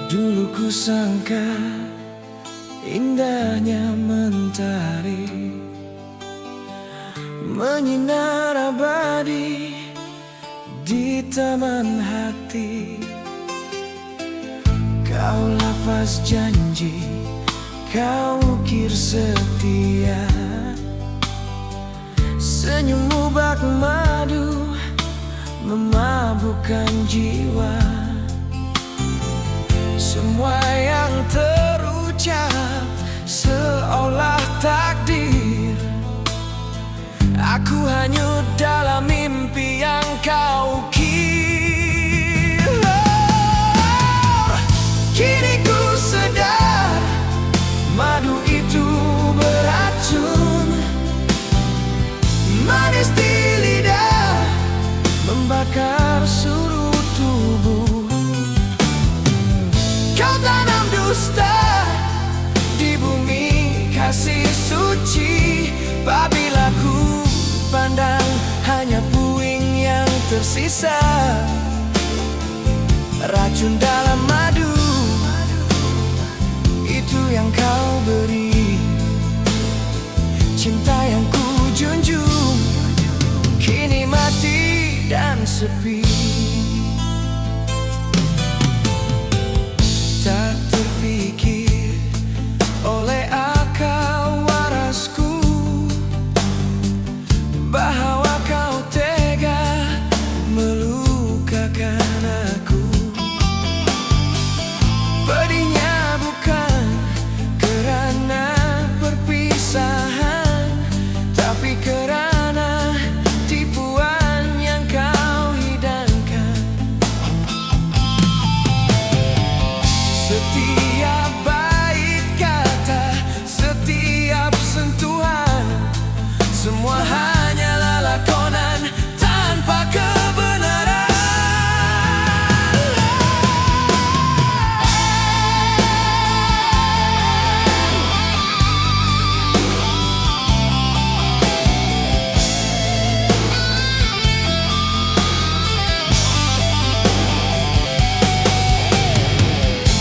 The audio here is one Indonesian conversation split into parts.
Dulu ku sangka indahnya mentari menyinar abadi di taman hati. Kau lafaz janji, kau ukir setia, senyummu bak madu memabukkan jiwa. Semua yang terucap seolah takdir. Aku hanyut dalam mimpi yang kau kira. Kini ku sadar madu itu beracun, manis di lidah membakar seluruh tubuh. Kau tanam dusta di bumi kasih suci. Apabila ku pandang hanya puing yang tersisa, racun dalam madu itu yang kau beri. Cinta yang ku junjung kini mati dan sepi. Tak terfikir oleh akal warasku bahwa kau tega melukakan aku. Pedihnya bukan kerana perpisahan, tapi kerana tipuan yang kau hidangkan. Setiap bait kata, setiap sentuhan, semua hanyalah lakonan tanpa kebenaran.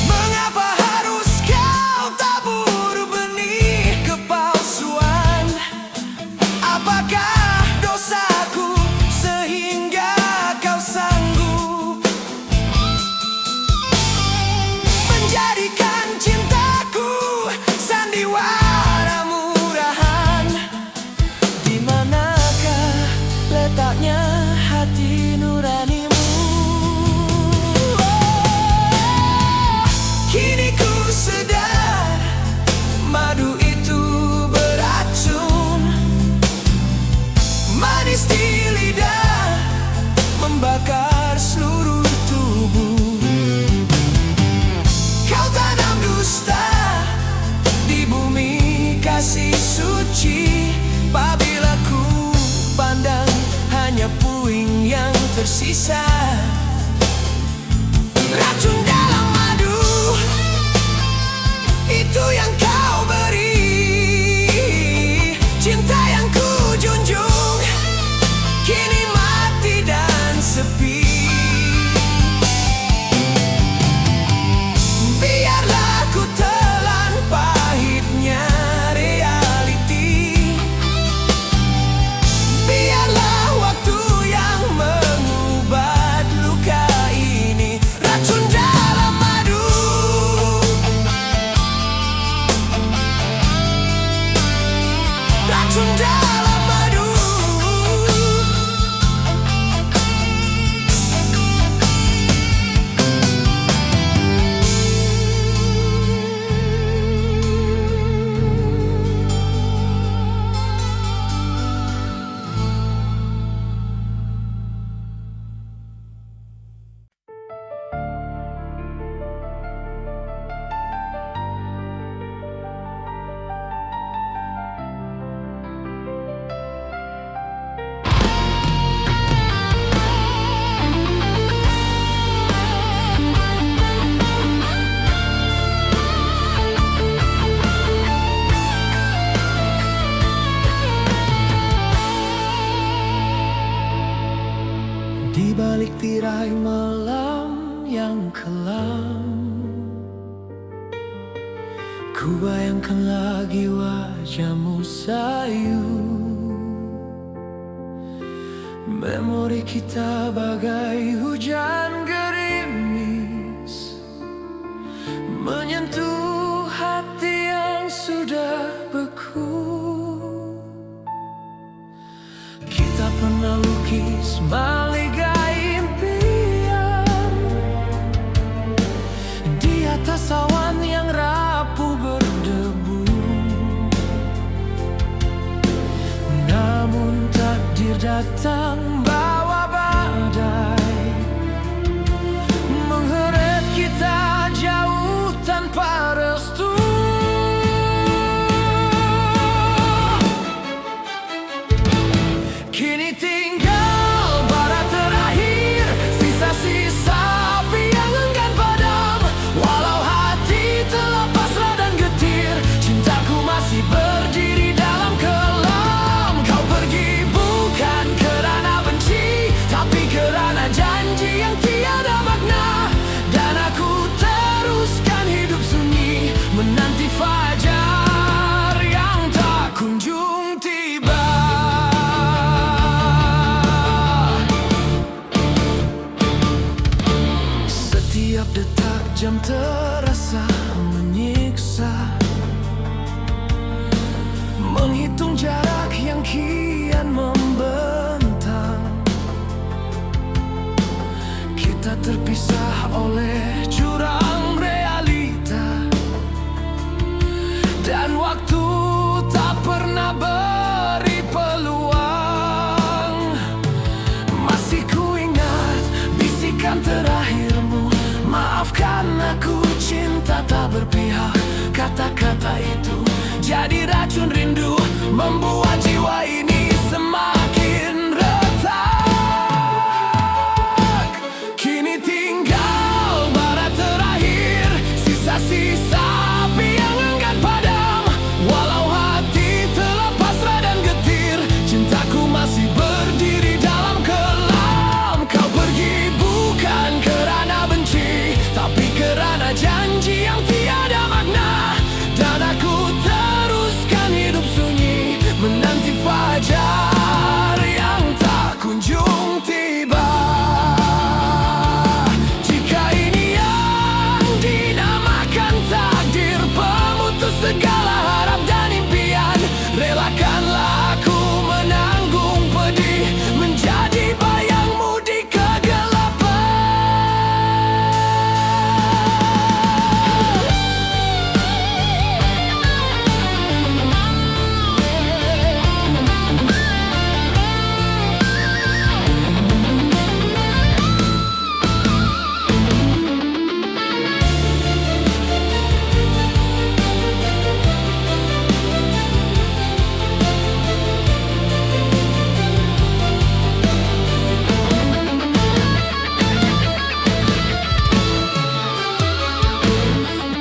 Mengapa harus kau tabur benih kepalsuan? Apakah dosaku sehingga kau sanggup menjadikan cintaku sandiwara murahan? Di manakah letaknya hati nuranimu? Kini ku sadar madu itu beracun, manis di lidah membakar seluruh tubuh. Kau tanam dusta di bumi kasih suci. Apabila ku pandang hanya puing yang tersisa, racun dalam madu itu yang kau beri. Cinta yang ku junjung kini mati dan sepi. Biarlah ku telan pahitnya reality. Biarlah waktu yang mengubat luka ini. Racun dalam madu, racun dalam madu. Di balik tirai malam yang kelam, Ku bayangkan lagi wajahmu sayu. Memori kita bagai hujan gerimis, menyentuh hati yang sudah beku. Kita pernah lukis maligai impian di atas awan yang rapuh berdebu. Namun takdir datang bawa badai, mengheret kita jauh tanpa restu. Kini tinggal bara terakhir, sisa-sisa api yang enggan padam. Walau hati telah pasrah dan getir, cintaku masih berdiri dalam kelam. Kau pergi bukan kerana benci, tapi kerana janji yang tiada makna. Dan aku teruskan hidup sunyi, menanti fajar yang tak kunjung tiba. Setiap detak jam terasa menyiksa, menghitung jarak yang kian membentang. Kita terpisah oleh jurang realita, dan waktu tak pernah beri peluang. Masih ku ingat bisikan terakhirmu, maafkan aku cinta tak berpihak. Kata-kata itu jadi racun rindu, membuat jiwa ini semakin retak. Kini tinggal bara terakhir, sisa-sisa api yang enggan padam. Walau hati telah pasrah dan getir, cintaku masih berdiri dalam kelam. Kau pergi bukan kerana benci, tapi kerana janji yang tiada makna. Dan aku teruskan hidup sunyi, menanti fajar yang tak kunjung tiba. Jika ini yang dinamakan takdir, pemutus segala harap dan impian, relakanlah aku menanggung pedih, menjadi bayangmu di kegelapan.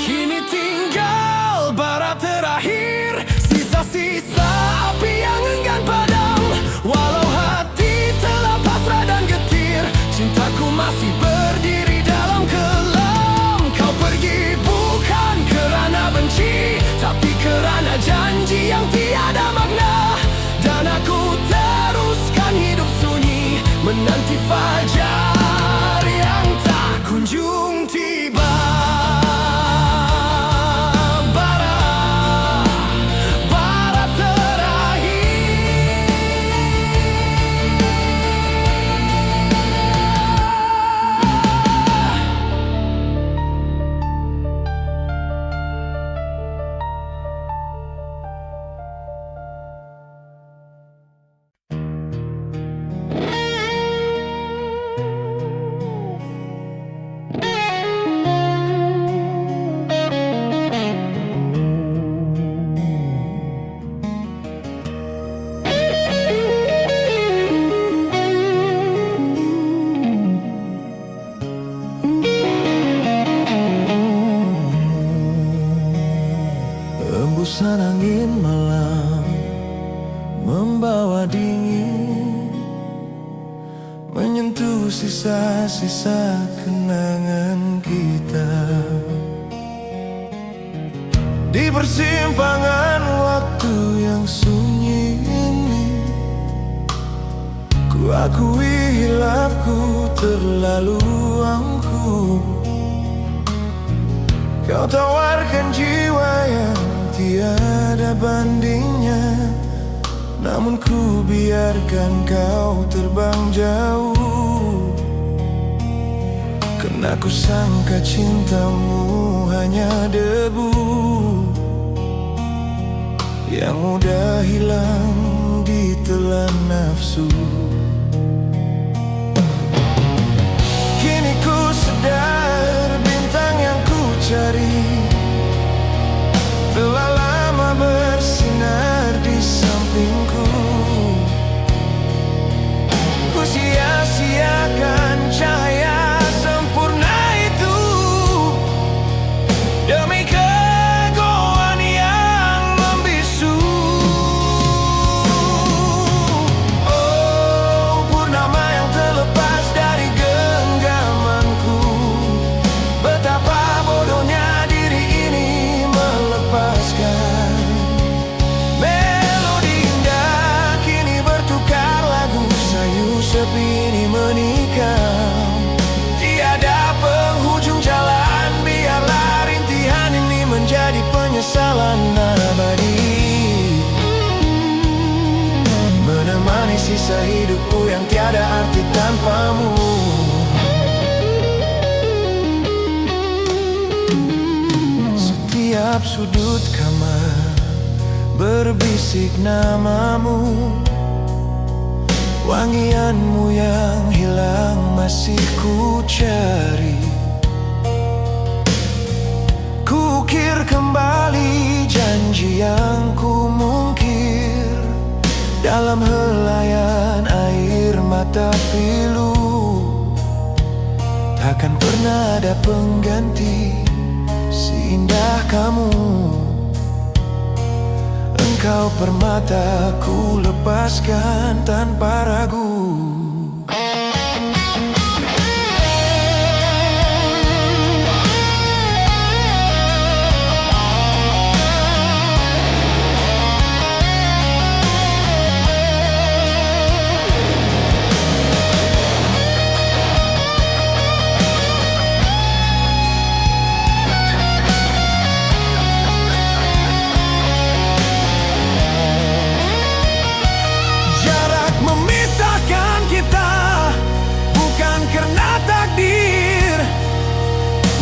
Kini tinggal bara terakhir, sisa-sisa api yang enggan padam. Walau hati telah pasrah dan getir, cintaku masih berdiri dalam kelam. Kau pergi bukan kerana benci, tapi kerana janji yang tiada makna. Dan aku teruskan hidup sunyi, menanti fajar yang tak kunjung tiba. Bara terakhir. Hembusan angin malam membawa dingin, menyentuh sisa-sisa kenangan kita. Di Akui hilafku terlalu angkuh. Kau tawarkan jiwa yang tiada bandingnya, namun ku biarkan kau terbang jauh. Karena ku sangka cintamu hanya debu yang mudah hilang ditelan nafsu. Kini ku sadar bintang yang ku cari telah lama bersinar di sampingku. Ku sia-siakan cahaya sempurna itu demi kegoan yang membisu. Oh, purnama yang terlepas dari genggamanku. Betapa bodohnya diri ini melepaskan melodi indah. Kini bertukar lagu, sayu sepi ini menikam. Tiada penghujung jalan, biarlah rintihan ini menjadi penyesalan abadi, menemani sisa hidupku yang tiada arti tanpamu. Setiap sudut kamar berbisik namamu. Wangianmu yang hilang masih ku cari. Kukir kembali janji yang ku mungkir dalam helaian air mata pilu. Takkan pernah ada pengganti seindah kamu. Engkau permata ku lepaskan tanpa ragu.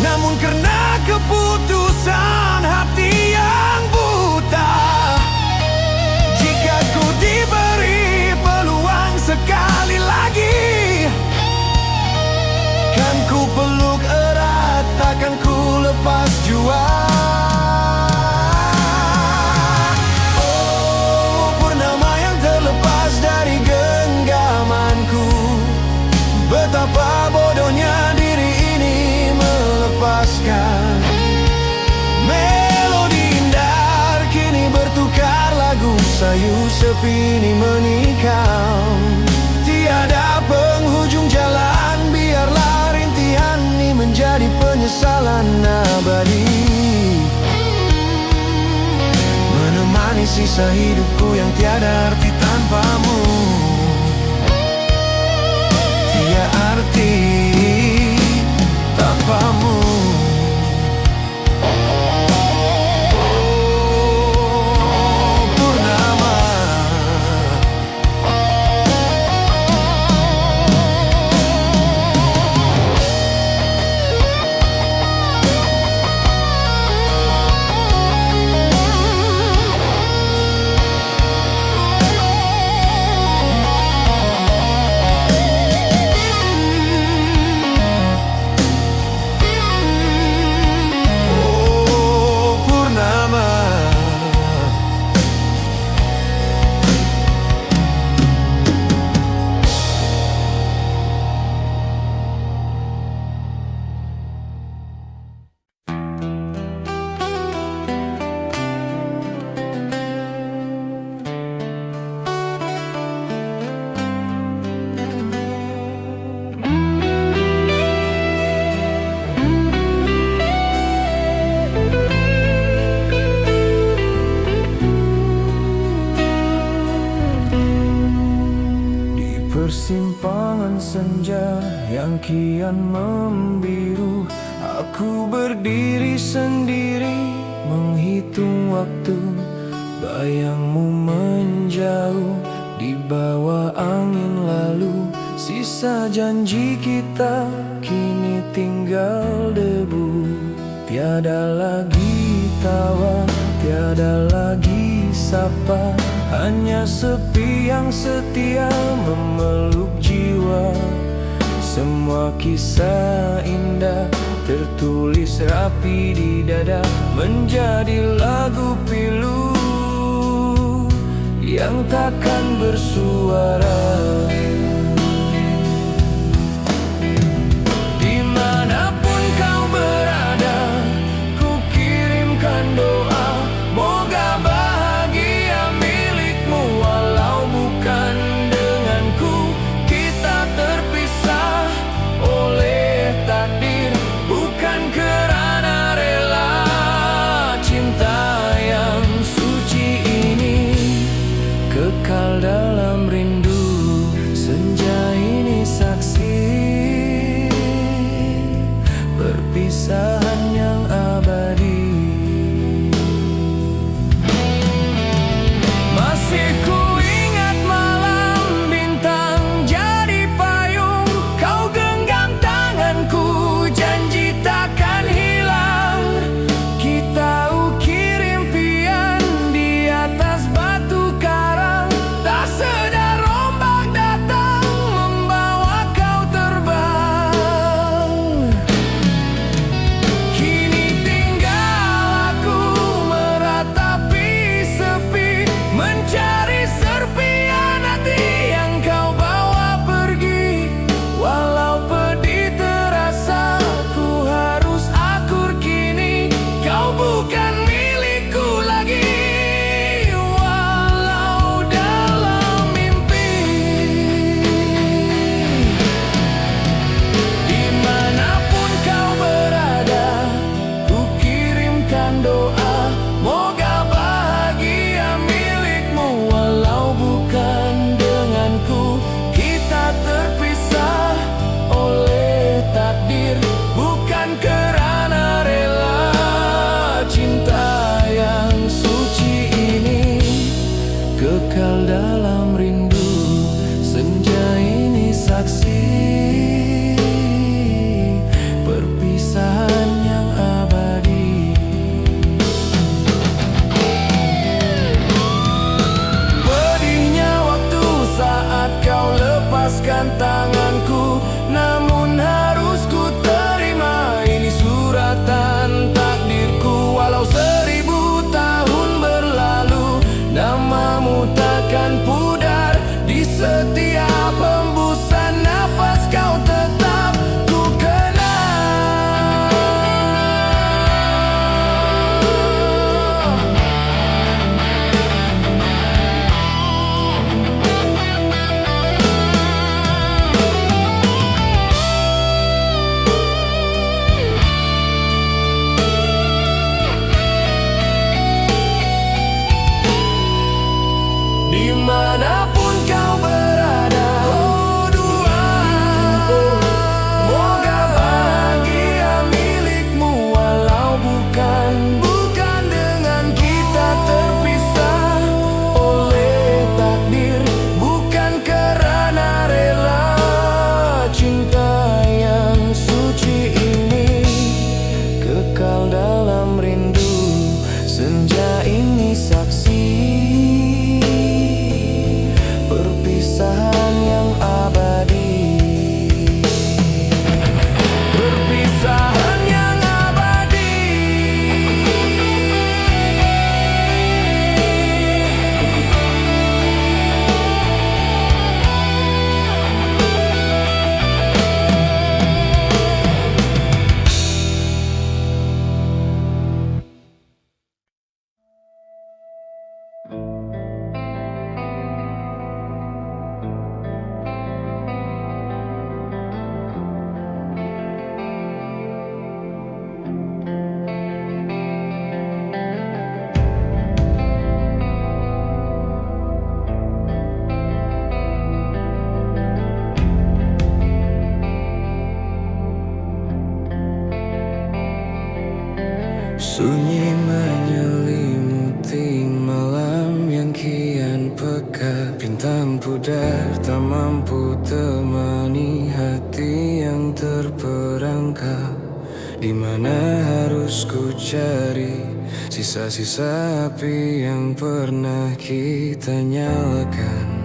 Namun karena keputusan hati yang buta. Jika ku diberi peluang sekali lagi, kan ku peluk erat, takkan ku lepas jua. Oh, purnama yang terlepas dari genggamanku. Betapa bodohnya diri ini melepaskan melodi indah. Kini bertukar lagu, sayu sepi ini menikam. Tiada penghujung jalan, biarlah rintihan ini menjadi penyesalan abadi, menemani sisa hidupku yang tiada arti tanpamu. Tiada arti tanpamu. Oh, purnama. berdiri sendiri menghitung waktu, bayangmu menjauh di bawah angin lalu. Sisa janji kita kini tinggal debu. Tiada lagi tawa, tiada lagi sapa, hanya sepi yang setia memeluk jiwa. Semua kisah indah tertulis rapi di dada, menjadi lagu pilu yang takkan bersuara. Dimanapun kau berada, ku kirimkan doa, moga bahagia milikmu. Walau bukan denganku, kita terpisah oleh takdir, bukan kerana rela. Cinta yang suci ini kekal dalam rindu Sunyi menyelimuti malam yang kian pekat. Bintang pudar tak mampu temani hati yang terperangkap. Di mana harus ku cari sisa-sisa api yang pernah kita nyalakan.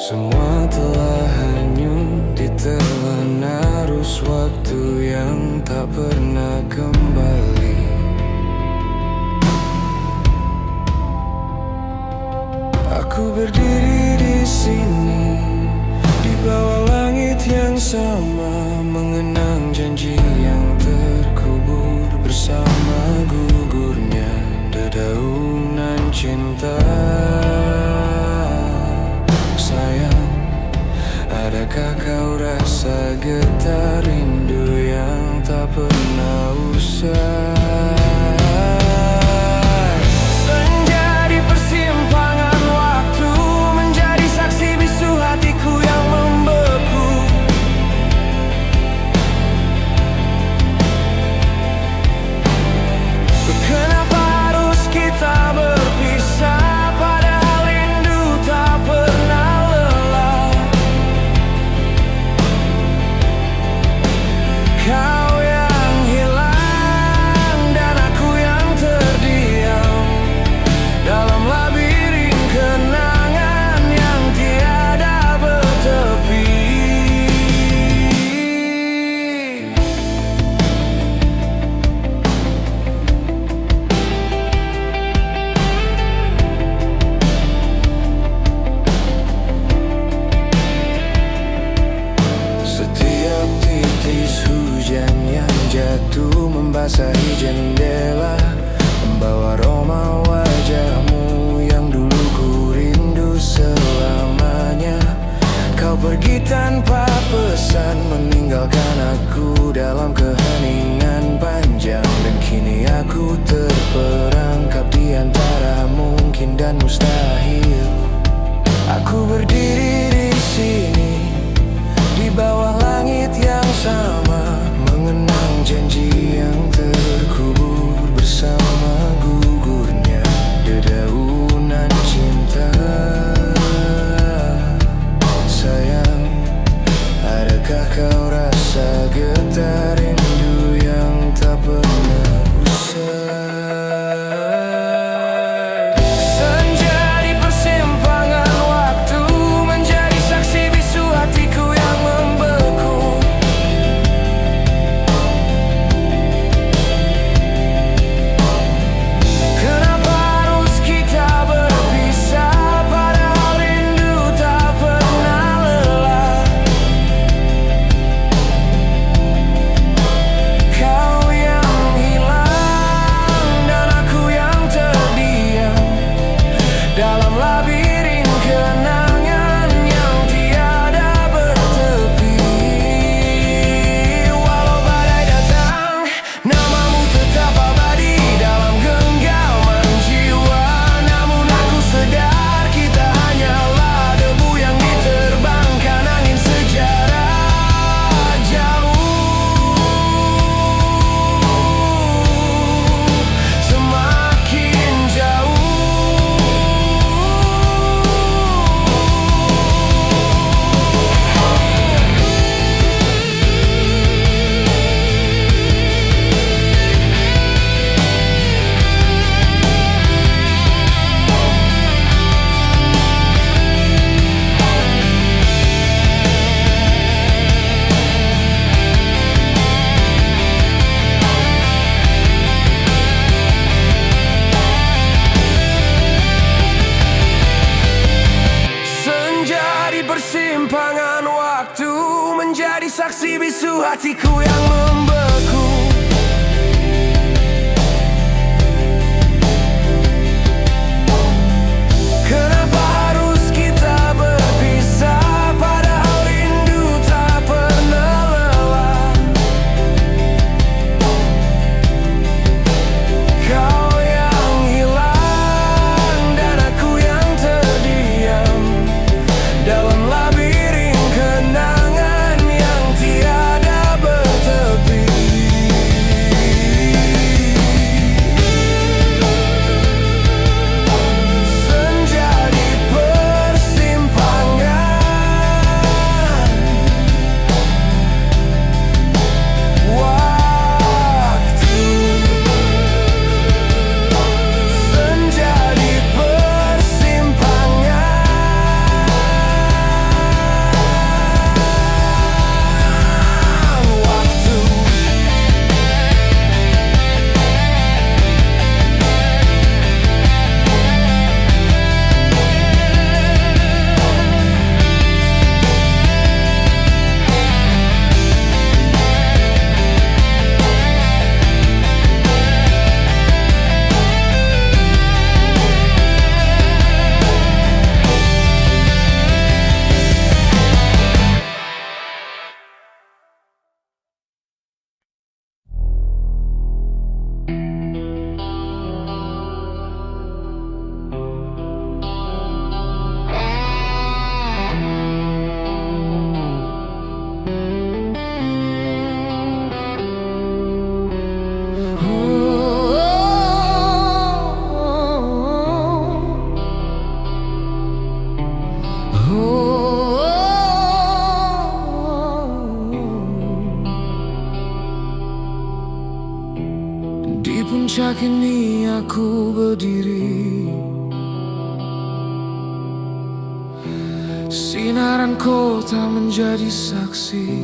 Semua telah hanyut ditelan arus waktu yang tak pernah kembali. Aku berdiri di sini, di bawah langit yang sama, mengenang janji yang terkubur bersama gugurnya dedaunan cinta. Sayang, adakah kau rasa getar rindu yang tak pernah usai? Senja di persimpangan waktu menjadi saksi bisu hatiku yang membeku. Kenapa harus kita berpisah, padahal rindu tak pernah lelah. Kau yang hilang dan aku yang terdiam dalam labirin kenangan yang tiada bertepi. Setiap titis hujan yang jatuh membasahi jendela, membawa aroma wajahmu yang dulu ku rindu selamanya. Kau pergi tanpa pesan, meninggalkan aku dalam keheningan panjang. Dan kini aku terperangkap di antara mungkin dan mustahil. Aku berdiri di sini, di bawah langit yang sama, mengenang janji yang terkubur bersama gugurnya dedaunan cinta. Sayang, adakah kau rasa getar rindu yang tak pernah usai? Senja di persimpangan waktu menjadi saksi bisu hatiku yang membeku. Kenapa harus kita berpisah, padahal rindu tak pernah lelah. Kau yang hilang dan aku yang terdiam dalam labirin kenangan yang tiada bertepi. Walau badai datang, namamu tetap abadi dalam genggaman jiwa. Namun aku sadar kita hanyalah debu yang diterbangkan angin sejarah jauh. Semakin jauh. Senja di persimpangan waktu menjadi saksi bisu hatiku yang membeku. Kenapa harus kita berpisah, padahal rindu tak pernah lelah. Kau yang hilang dan aku yang terdiam dalam labirin kenangan yang tiada kaca kini aku berdiri, sinaran kota menjadi saksi.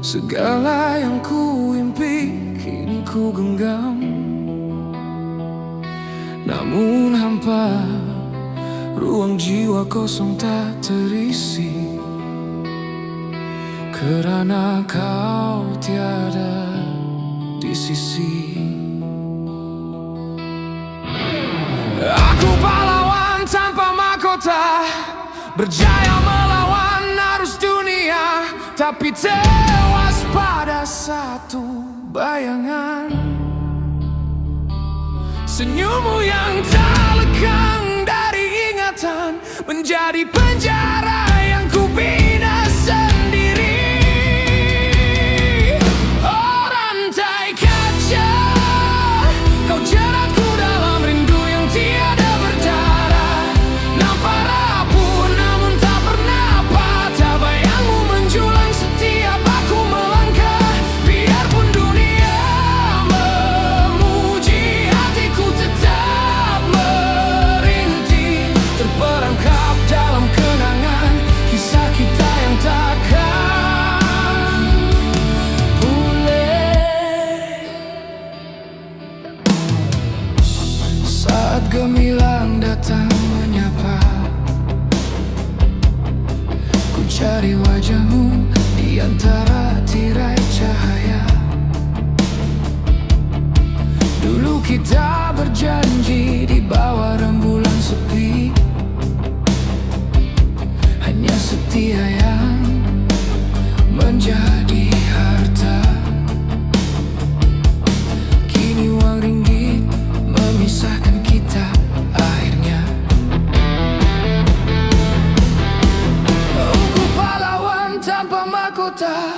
Segala yang ku impi kini ku genggam, namun hampa, ruang jiwa kosong tak terisi, kerana kau tiada di sisi. Aku pahlawan tanpa mahkota, berjaya melawan arus dunia, tapi tewas pada satu bayangan. Senyummu yang tak lekang dari ingatan, menjadi penjara yang ku bina sendiri. Oh rantai kaca, kau jeratku dalam rindu yang tiada berdarah. Nampak rapuh namun tak pernah patah, bayangmu menjulang setiap aku melangkah. Biarpun dunia memuji, hatiku tetap merintih, terperangkap dalam kenangan kisah kita yang takkan pulih. Saat gemilang datang menyapa, ku cari wajahmu di antara tirai cahaya. Dulu kita berjanji di bawah rembulan sepi, hanya setia yang menjadi harta. Kini uang ringgit memisahkan kita akhirnya. Ku pahlawan tanpa mahkota,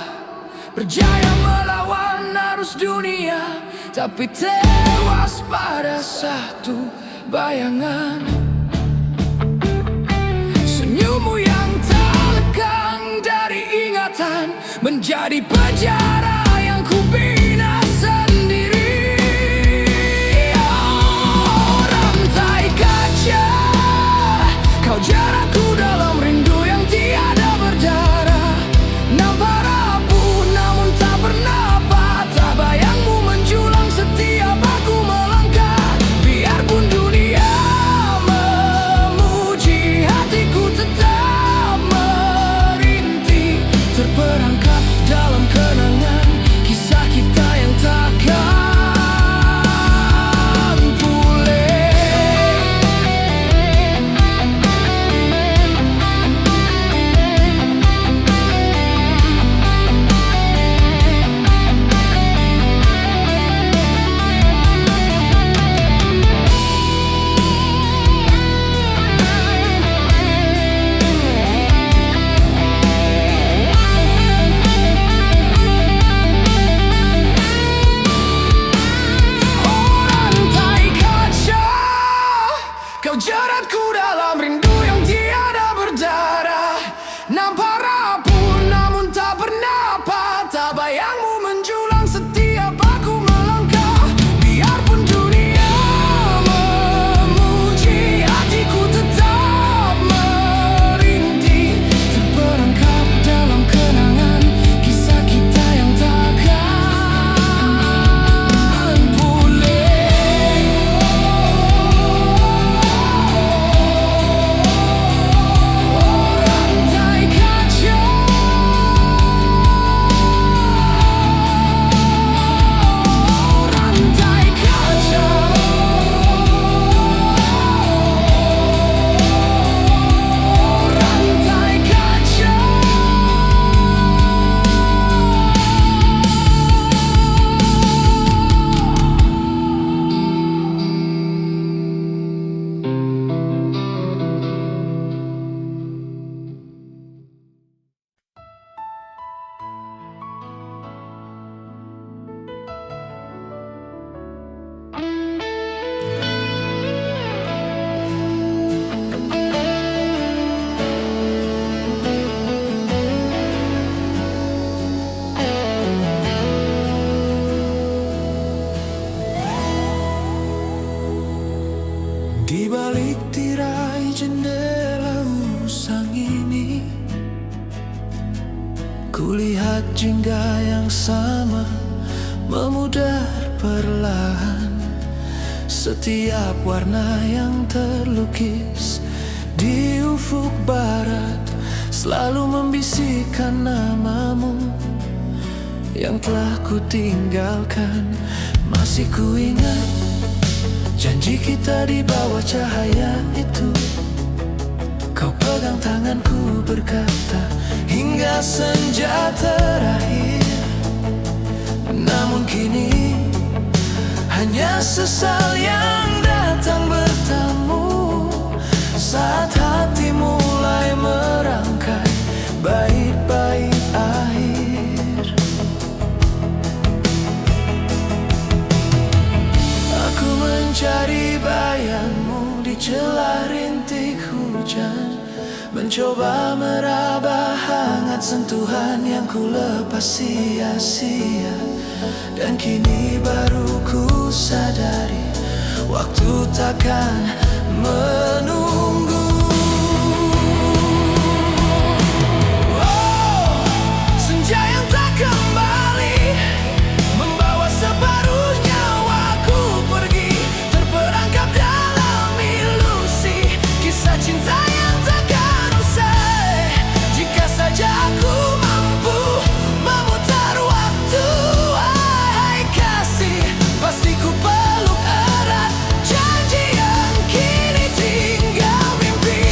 berjaya melawan arus dunia, tapi tewas pada satu bayangan. Senyummu yang tak lekang dari ingatan, menjadi penjara yang ku bina sendiri. Oh rantai kaca, kau jeratku dalam rindu yang tiada berdarah. Nampak rapuh namun tak pernah patah, bayangmu menjulang setiap aku melangkah. Biarpun dunia memuji, hatiku tetap merintih, terperangkap dalam kenangan kisah kita yang takkan pulih. Kau jeratku dalam rindu yang tiada berdarah. Nampak rapuh namun tak pernah patah, bayangmu menjulang setiap aku melangkah. Biarpun dunia memuji, hatiku tetap merintih, terperangkap dalam kenangan kisah kita yang takkan pulih. Rantai kaca, Kulihat jingga yang sama memudar perlahan. Setiap warna yang terlukis di ufuk barat selalu membisikkan namamu yang telah ku tinggalkan. Masih ku ingat janji kita di bawah cahaya itu. Kau pegang tanganku berkata hingga senja terakhir. Namun kini hanya sesal yang datang bertamu saat hati mulai merangkai bait-bait akhir. Aku mencari bayangmu di celah rintik hujan, mencoba meraba hangat sentuhan yang ku lepas sia-sia. Dan kini baru ku sadari waktu takkan menunggu. Oh, senja yang tak kembali membawa separuh nyawaku pergi, terperangkap dalam ilusi kisah cinta yang takkan usai. Jika saja aku mampu memutar waktu, wahai kasih, pasti ku peluk erat janji yang kini tinggal mimpi.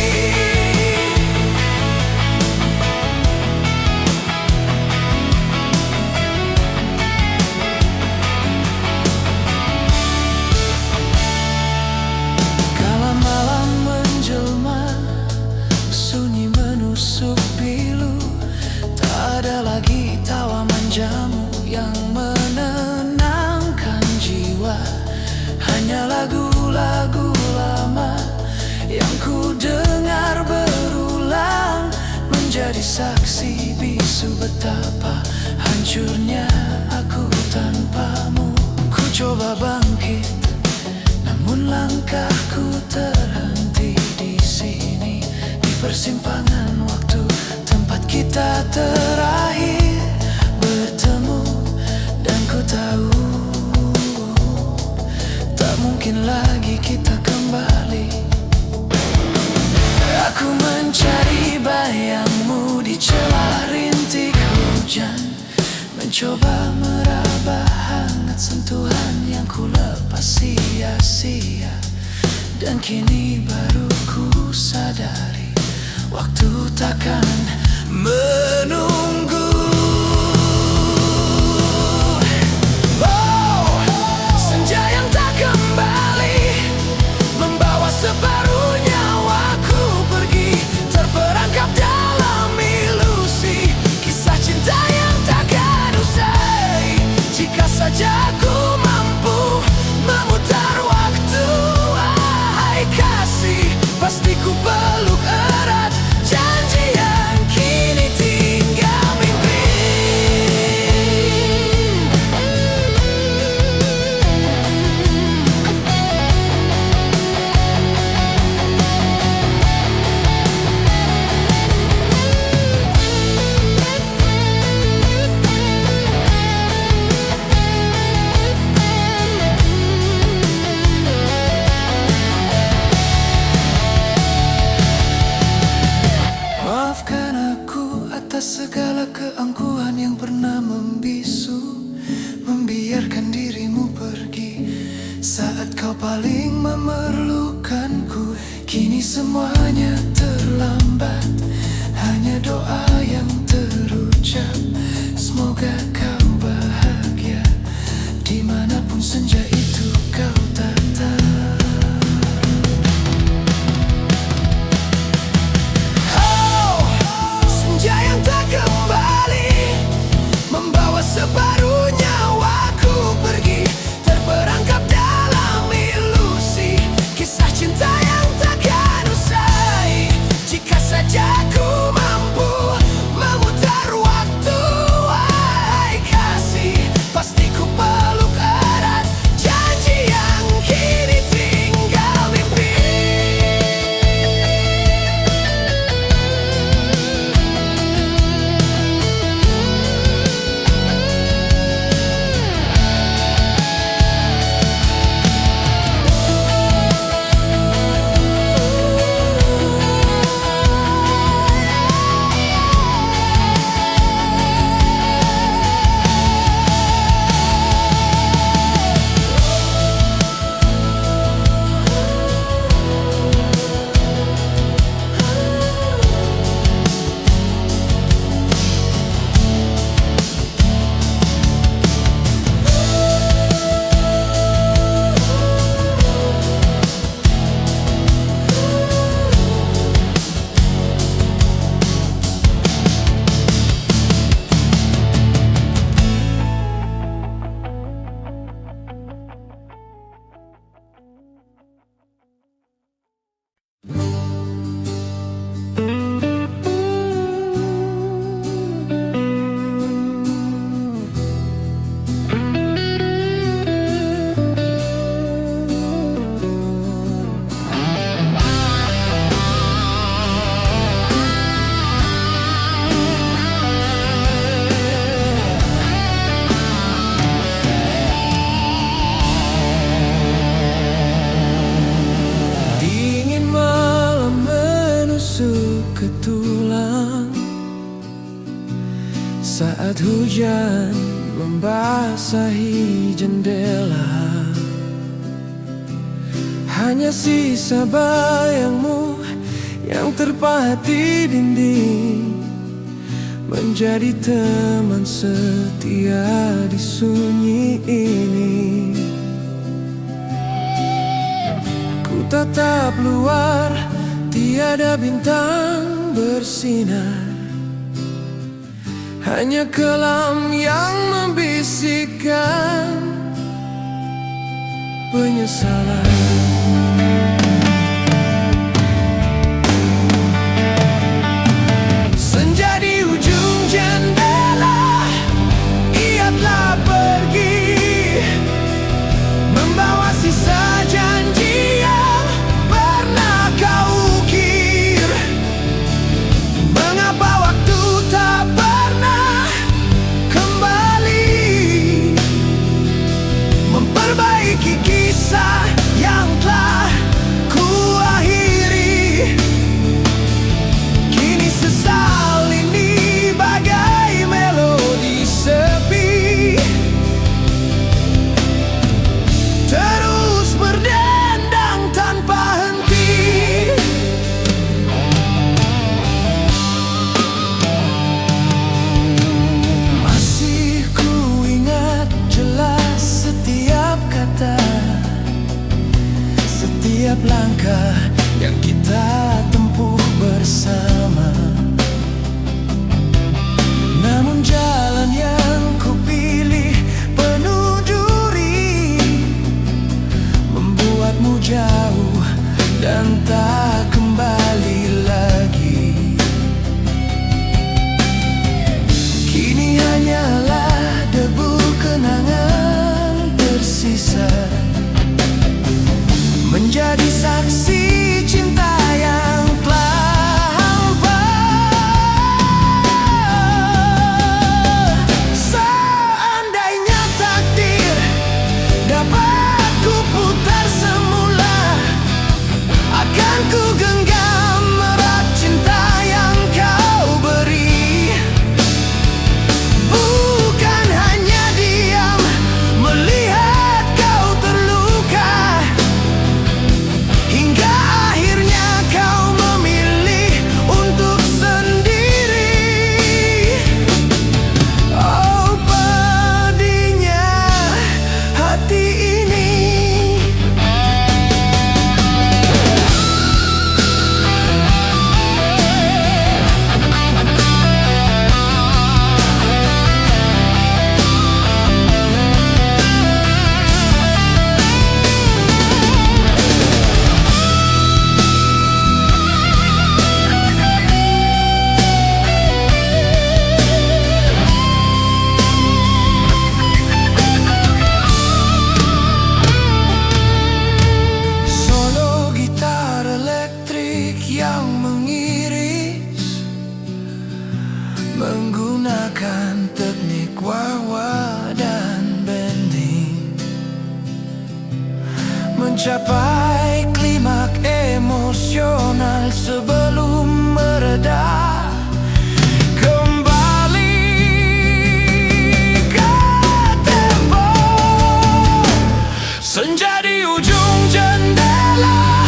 Kala malam menjelma, sunyi menusuk pilu, tak ada lagi tawa manjamu yang menenangkan jiwa. Hanya lagu-lagu lama yang ku dengar berulang menjadi saksi bisu betapa hancurnya aku tanpamu. Ku coba bangkit, namun langkahku terhenti di sini, di persimpangan waktu, tempat kita terakhir bertemu. Dan ku tahu tak mungkin lagi kita kembali. Aku mencari bayangmu di celah rintik hujan, mencoba meraba hangat sentuhan yang ku lepas sia-sia. Dan kini baru ku sadari waktu takkan menunggu. Oh, senja yang tak kembali membawa separuh nyawaku pergi, terperangkap dalam ilusi kisah cinta yang takkan usai. Jika saja aku mampu memutar waktu, wahai kasih, pasti ku peluk erat janji yang kini tinggal mimpi. Maafkan aku atas segala keangkuhan yang pernah membisu, membiarkan dirimu pergi saat kau paling memerlukanku. Kini semuanya terlambat, hanya doa yang terucap. Semoga kau bahagia dimanapun senja itu kau tatap. Separuh nyawaku pergi, terperangkap dalam ilusi kisah cinta yang takkan usai. Jika saja ku mampu Saat hujan membasahi jendela, hanya sisa bayangmu yang terpahat di dinding, menjadi teman setia di sunyi ini. Ku tatap luar, tiada bintang bersinar, hanya kelam yang membisikkan penyesalan. Senja di ujung jendela, ia telah pergi, membawa sisa janji yang pernah kau ukir. Mengapa waktu tak pernah kembali memperbaiki kisah yang telah ku akhiri? Kini sesal ini bagai melodi sepi, terus berdendang tanpa henti. Masih ku ingat jelas setiap kata, setiap langkah yang kita tempuh bersama. Namun jalan yang ku pilih penuh duri, membuatmu jauh dan tak kembali lagi. Kini hanyalah debu kenangan tersisa, menjadi saksi cinta yang telah hampa. Seandainya takdir dapat ku putar semula, akan ku genggam erat cinta yang kau beri. Bukan hanya diam melihat kau terluka, hingga akhirnya kau memilih untuk sendiri. Oh, pedihnya hati ini. Solo gitar elektrik yang mengiris, menggunakan teknik wah-wah dan bending, mencapai klimak emosional sebelum mereda. Kembali ke tempo, senja di ujung jendela,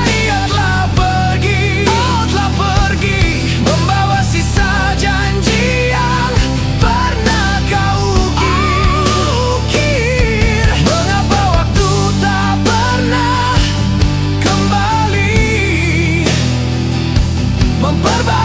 ia telah pergi, membawa sisa janji yang pernah kau ukir. Mengapa waktu tak pernah kembali memperbaiki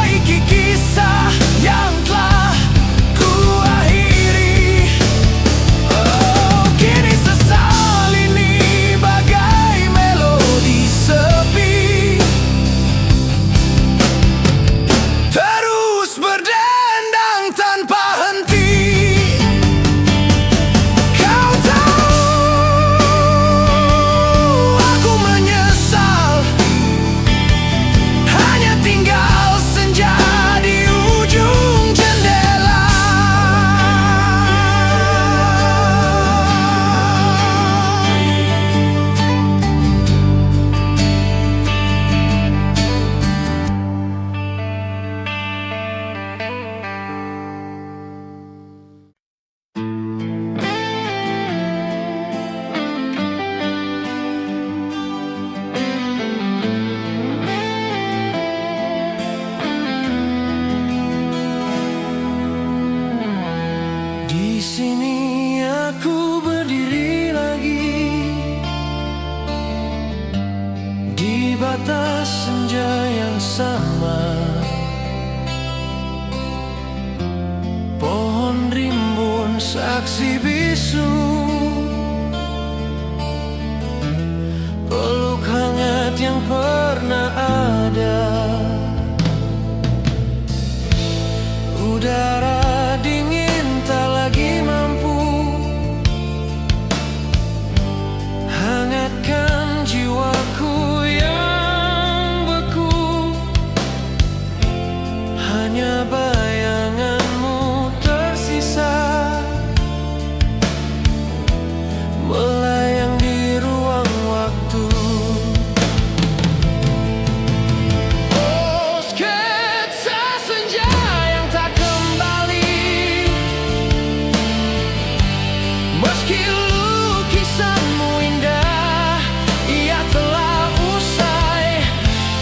Di sini aku berdiri lagi di batas senja yang sama. Pohon rimbun saksi bisu, peluk hangat yang pernah ada. Udara dingin tak lagi mampu hangatkan jiwaku yang beku. Hanya bayanganmu tersisa melayang di ruang waktu. Oh, sketsa senja yang tak kembali, meski lukisanmu indah, ia telah usai.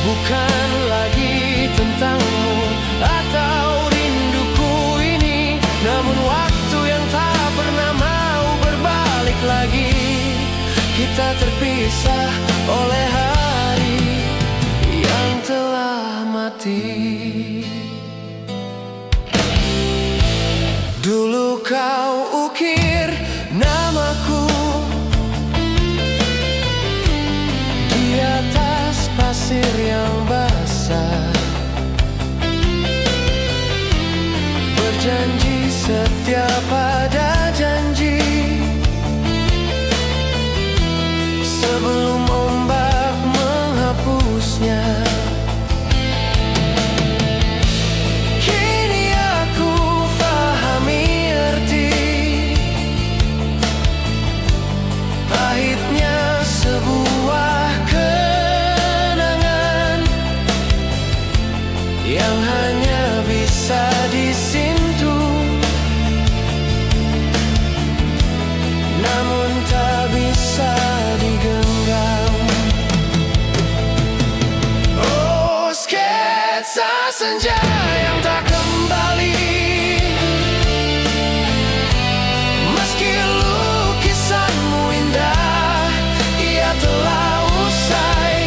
Bukan lagi tentangmu atau rinduku ini, namun waktu yang tak pernah mau berbalik lagi. Kita terpisah oleh hari yang telah mati. Dulu kau ukir namaku di atas pasir yang basah, berjanji setia pada janji sebelum ombak menghapusnya. Kini aku fahami arti pahitnya sebuah kenangan yang hanya bisa disentuh, namun tak bisa digenggam. Oh, sketsa senja yang tak kembali, meski lukisanmu indah, ia telah usai.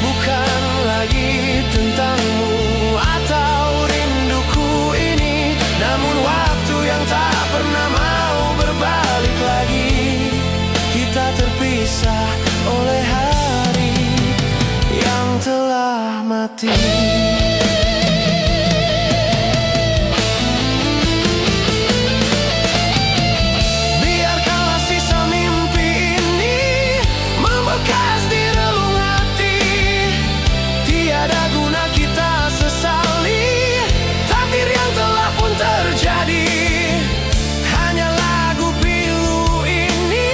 Bukan lagi tentangmu atau rinduku ini, namun waktu yang tak pernah mau berbalik lagi. Kita terpisah oleh hari yang telah mati. Biarkanlah sisa mimpi ini membekas di relung hati. Tiada guna kita sesali takdir yang telah pun terjadi. Hanya lagu pilu ini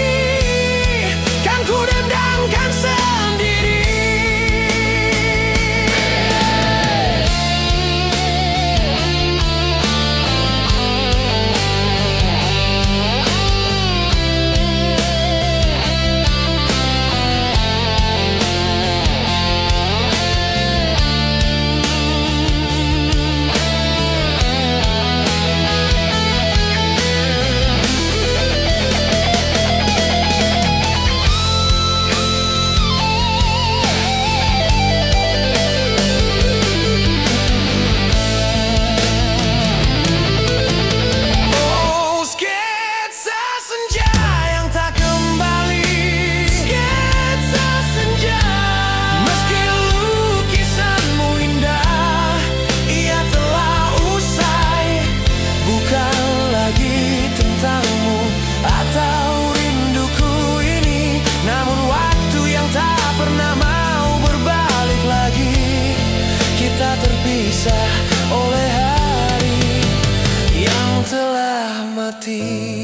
kan ku dendangkan sendiri. Oh, sketsa senja yang tak kembali, sketsa senja, meski lukisanmu indah, ia telah usai. Bukan lagi tentangmu atau rinduku ini, namun waktu yang tak pernah mau berbalik lagi. Kita terpisah oleh hari yang telah mati.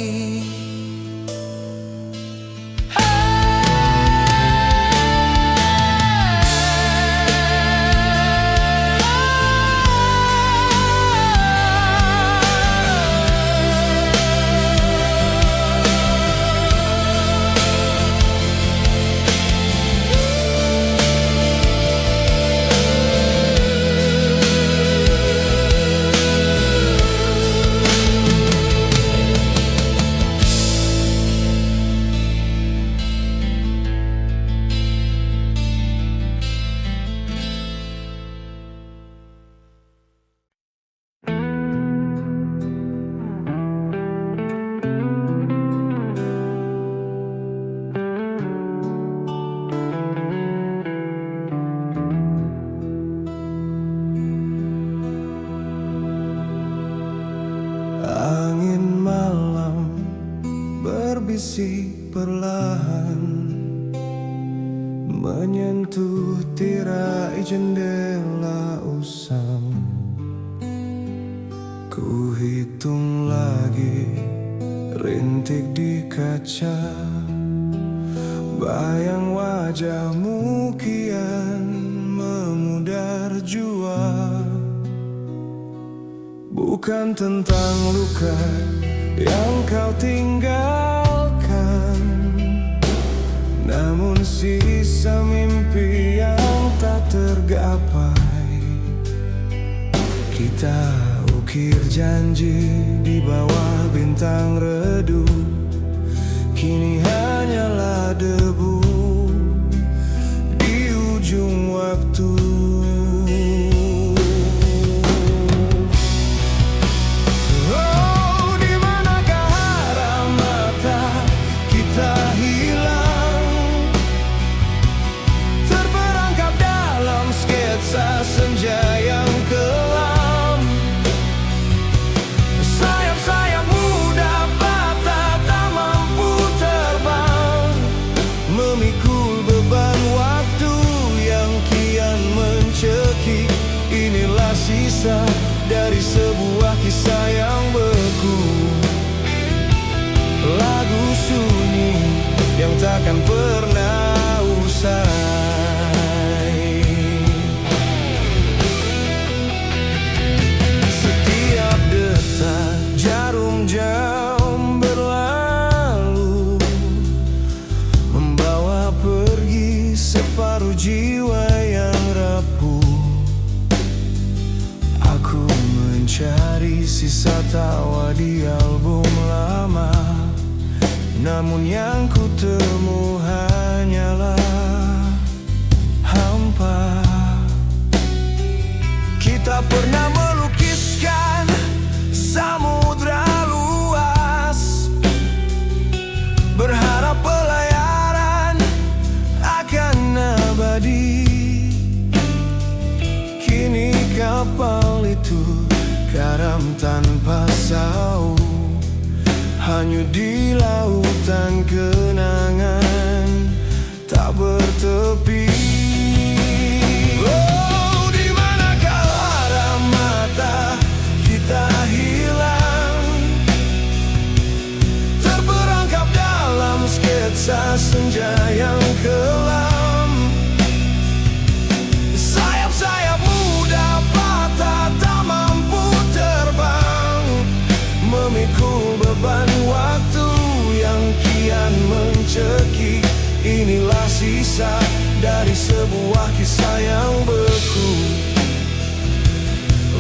Angin malam berbisik perlahan menyentuh tirai jendela usang. Ku hitung lagi rintik di kaca, bayang wajahmu kian memudar jua. Bukan tentang luka yang kau tinggalkan, namun sisa mimpi yang tak tergapai. Kita ukir janji di bawah bintang redup, kini hanyalah debu di ujung waktu. Oh, di manakah arah mata kita hilang, terperangkap dalam sketsa senja yang kelam. Sayap-sayap muda patah tak mampu terbang, memikul beban waktu yang kian mencekik. Inilah sisa dari sebuah kisah yang beku, lagu sunyi yang takkan pernah usai. Setiap detak jarum jam berlalu, membawa pergi separuh jiwa yang rapuh. Aku mencari sisa tawa di album lama, namun yang ku temu hanyalah hampa. Kita pernah melukiskan samudra luas, berharap pelayaran akan abadi. Kini kapal itu karam tanpa sau, hanyut di lautan kenangan tak bertepi. Oh, di manakah arah mata kita hilang, terperangkap dalam sketsa senja yang kelam. Sayap-sayap muda patah tak mampu terbang, memikul beban waktu yang kian mencekik. Inilah sisa dari sebuah kisah yang beku,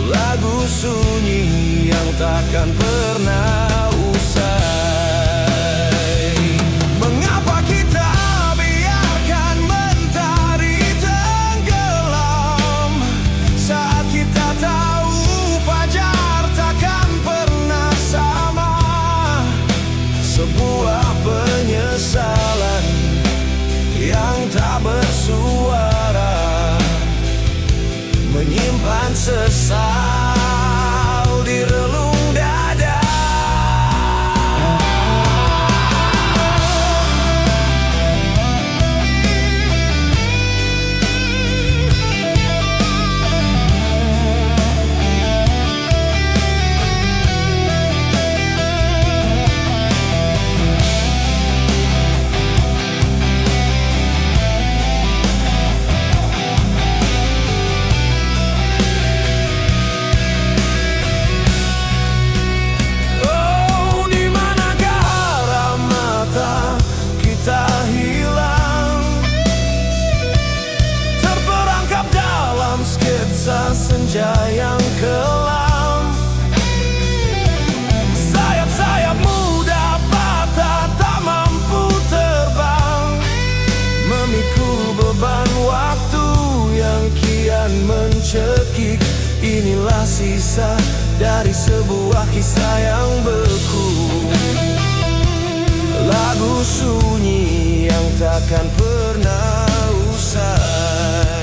lagu sunyi yang takkan pernah usai. Mengapa kita biarkan mentari tenggelam, saat kita tahu fajar takkan pernah sama? Sebuah penyesalan yang tak bersuara, menyimpan sesal di relung dada. Senja yang kelam, sayap-sayap muda patah tak mampu terbang, memikul beban waktu yang kian mencekik. Inilah sisa dari sebuah kisah yang beku, lagu sunyi yang takkan pernah usai.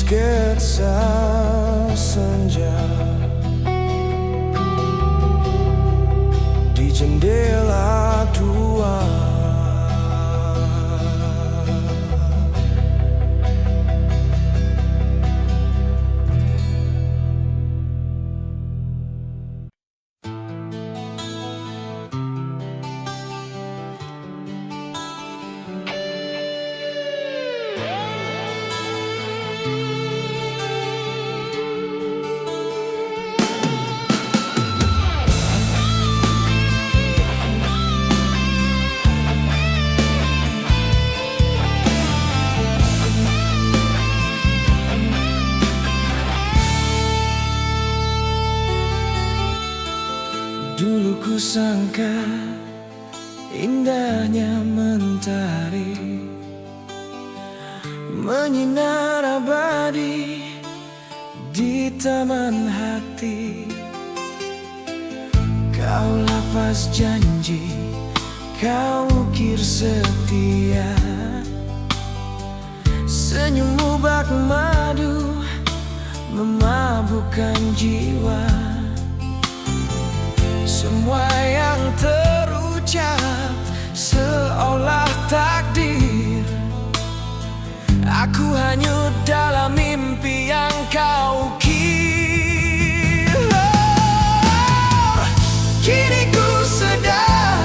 Sketsa senja di jendela tua. Dulu ku sangka indahnya mentari menyinar abadi di taman hati. Kau lafaz janji, kau ukir setia, senyummu bak madu memabukkan jiwa. Semua yang terucap seolah takdir. Aku hanyut dalam mimpi yang kau kira. Kini ku sadar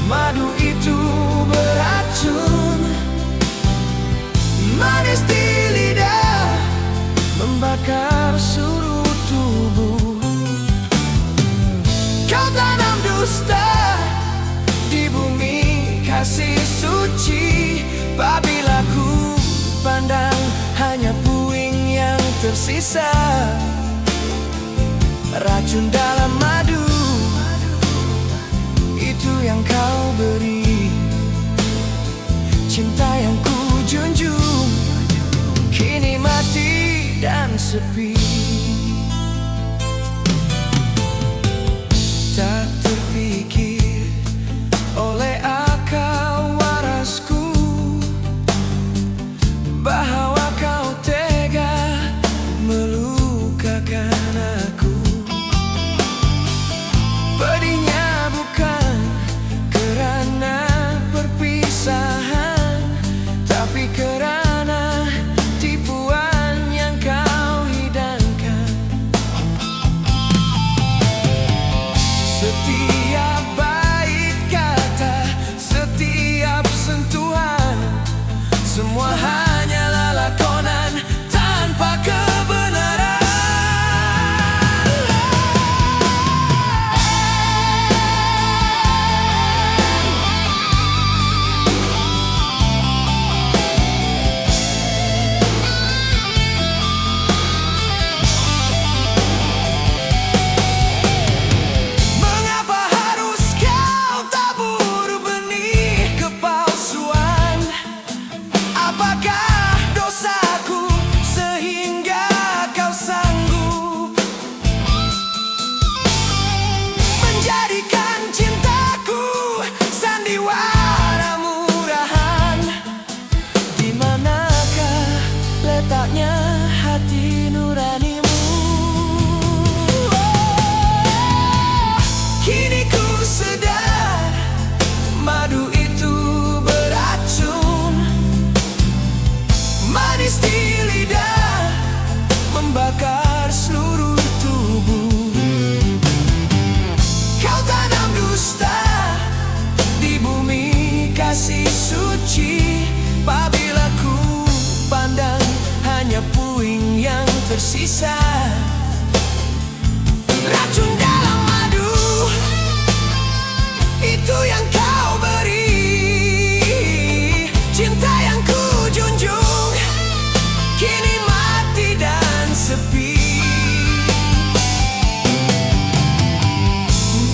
madu itu beracun, manis di lidah membakar seluruh tubuh. Kau tanam dusta di bumi kasih suci. Apabila ku pandang hanya puing yang tersisa, racun dalam madu itu yang kau beri. Cinta yang ku junjung kini mati dan sepi. Tak terpikir oleh akal warasku bahwa kau tega melukakan aku. Pedihnya bukan kerana perpisahan, tapi kerana tipuan yang kau hidangkan. Setiap bait kata, setiap sentuhan, semua hanyalah lakonan tanpa kebenaran. Mengapa harus kau tabur benih kepalsuan? Apakah dosaku sehingga kau sanggup menjadikan cintaku sandiwara murahan? Di manakah letaknya hati nuranimu? Kini ku sadar madu itu beracun, manis di lidah membakar seluruh tubuh. Kau tanam dusta di bumi kasih suci. Apabila ku pandang hanya puing yang tersisa, racun dalam madu itu yang kau beri. Cinta yang ku junjung kini mati dan sepi.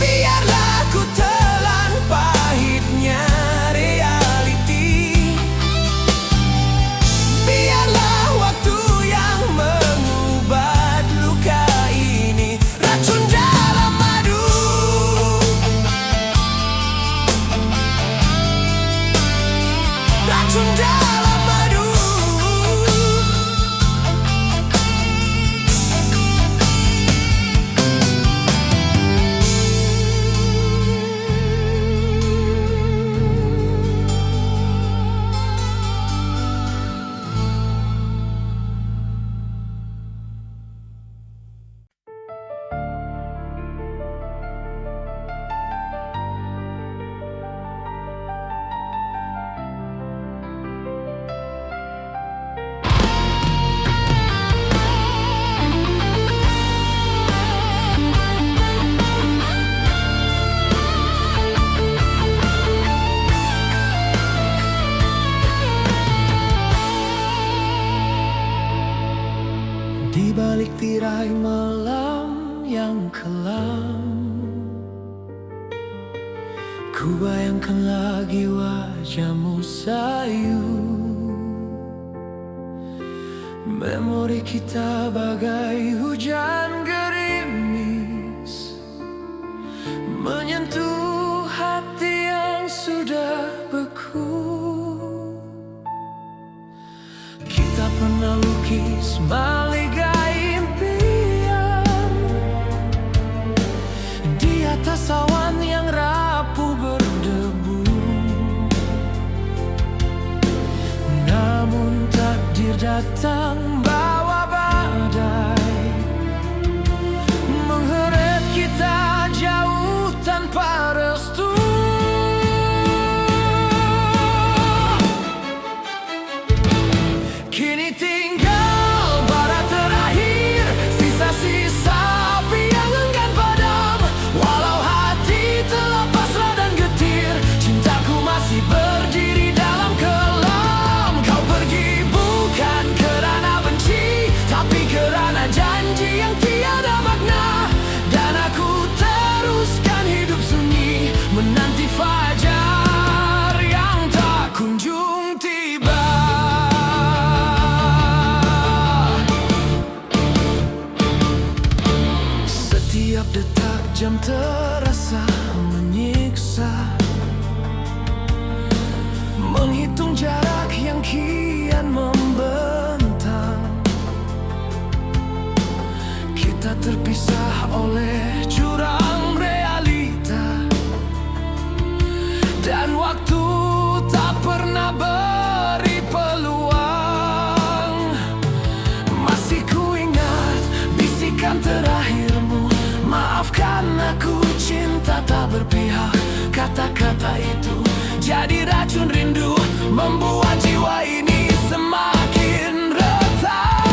Biarlah ku telan pahitnya reality. Biarlah waktu yang mengubah Di balik tirai malam yang kelam, ku bayangkan lagi wajahmu sayu. Memori kita bagai hujan gerimis, menyentuh hati yang sudah beku. Kita pernah lukis maligai impian di atas awan yang rapuh berdebu. Namun takdir datang bawa badai, mengheret kita jauh tanpa restu. Kini tinggal bara terakhir, sisa-sisa api yang enggan padam. Walau hati telah pasrah dan getir, cintaku masih berdiri dalam kelam. Kau pergi bukan kerana benci, tapi kerana janji yang tiada makna. Dan aku teruskan hidup sunyi, menanti fajar yang tak kunjung tiba. Setiap detak jam terasa menyiksa, menghitung jarak yang kian membentang. Kita terpisah oleh jurang realita, dan waktu tak pernah beri peluang. Masih ku ingat bisikan terakhirmu, maafkan aku cinta tak berpihak. Kata-kata itu jadi racun rindu, membuat jiwa ini semakin retak.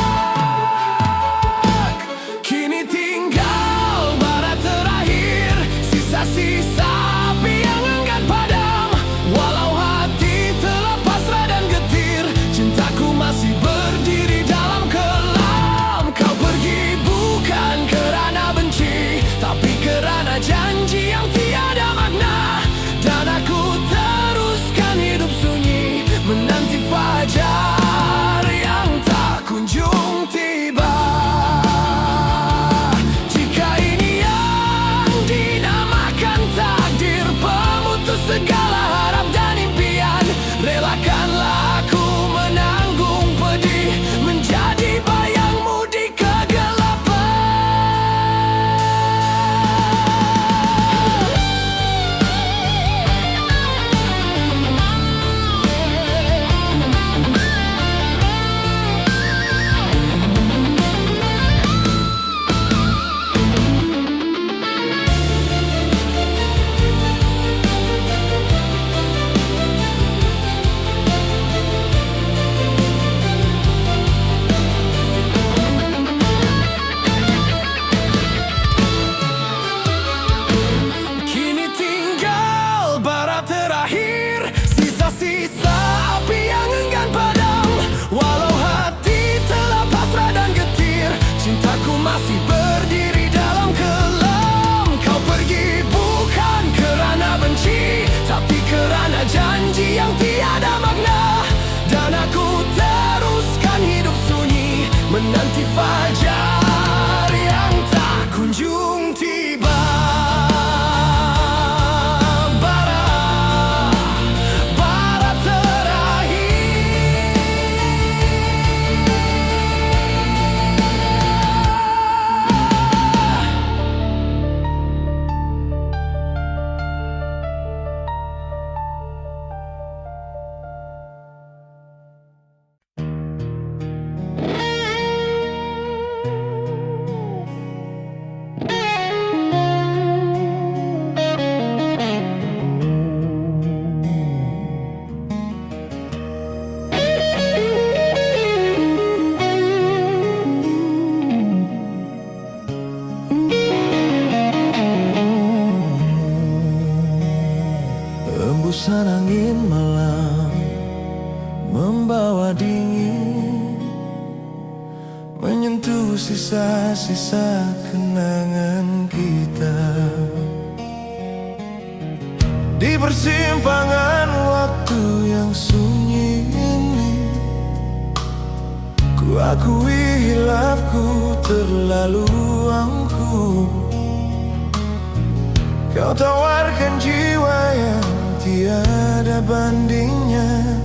Kini tinggal bara terakhir, sisa-sisa api yang enggan padam. Walau hati telah pasrah dan getir, cintaku masih berdiri dalam kelam. Kau pergi bukan kerana benci, tapi kerana janji yang tiada makna. Dan aku teruskan hidup sunyi, menanti fajar yang tak kunjung tiba. Jika ini yang dinamakan takdir, pemutus segala harap dan impian, relakanlah aku menanggung pedih, menjadi bayangmu di kegelapan. Kini tinggal bara terakhir, sisa-sisa api yang enggan padam. Walau hati telah pasrah dan getir, cintaku masih berdiri dalam kelam. Kau pergi bukan kerana benci, tapi kerana janji yang tiada makna. Dan aku teruskan hidup sunyi, menanti fajar yang tak kunjung tiba. Bara terakhir. menyentuh sisa-sisa kenangan kita. Di persimpangan waktu yang sunyi ini, ku akui hilafku terlalu angkuh. Kau tawarkan jiwa yang tiada bandingnya,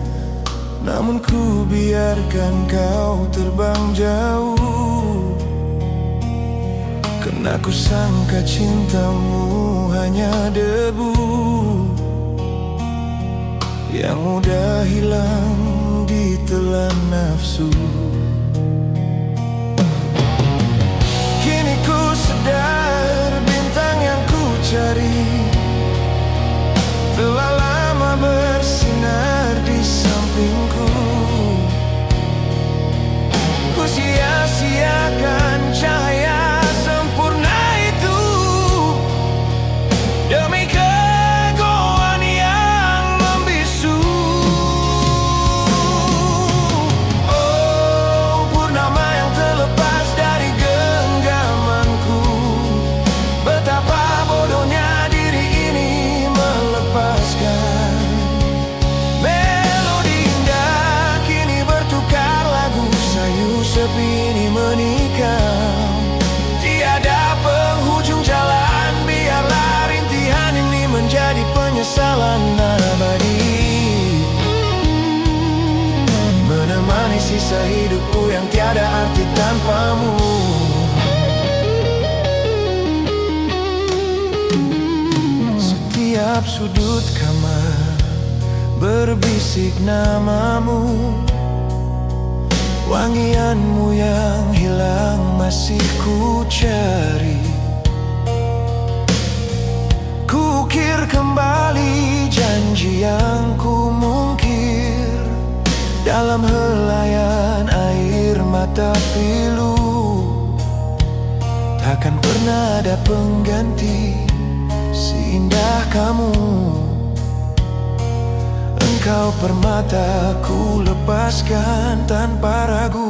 namun ku biarkan kau terbang jauh. Karena ku sangka cintamu hanya debu yang mudah hilang ditelan nafsu. Kini ku sadar bintang yang ku cari telah lama bersinar di sampingku. Ku sia-siakan cahaya sempurna itu demi kegoan yang membisu. Oh, purnama yang terlepas dari genggamanku, betapa bodohnya diri ini melepaskan melodi indah. Kini bertukar lagu, sayu sepi ini menikam. Tiada penghujung jalan, biarlah rintihan ini menjadi penyesalan abadi, menemani sisa hidupku yang tiada arti tanpamu. Setiap sudut kamar berbisik namamu, wangianmu yang hilang masih ku cari. Ku ukir kembali janji yang ku mungkir dalam helaian air mata pilu. Takkan pernah ada pengganti seindah kamu. Engkau permata ku lepaskan tanpa ragu.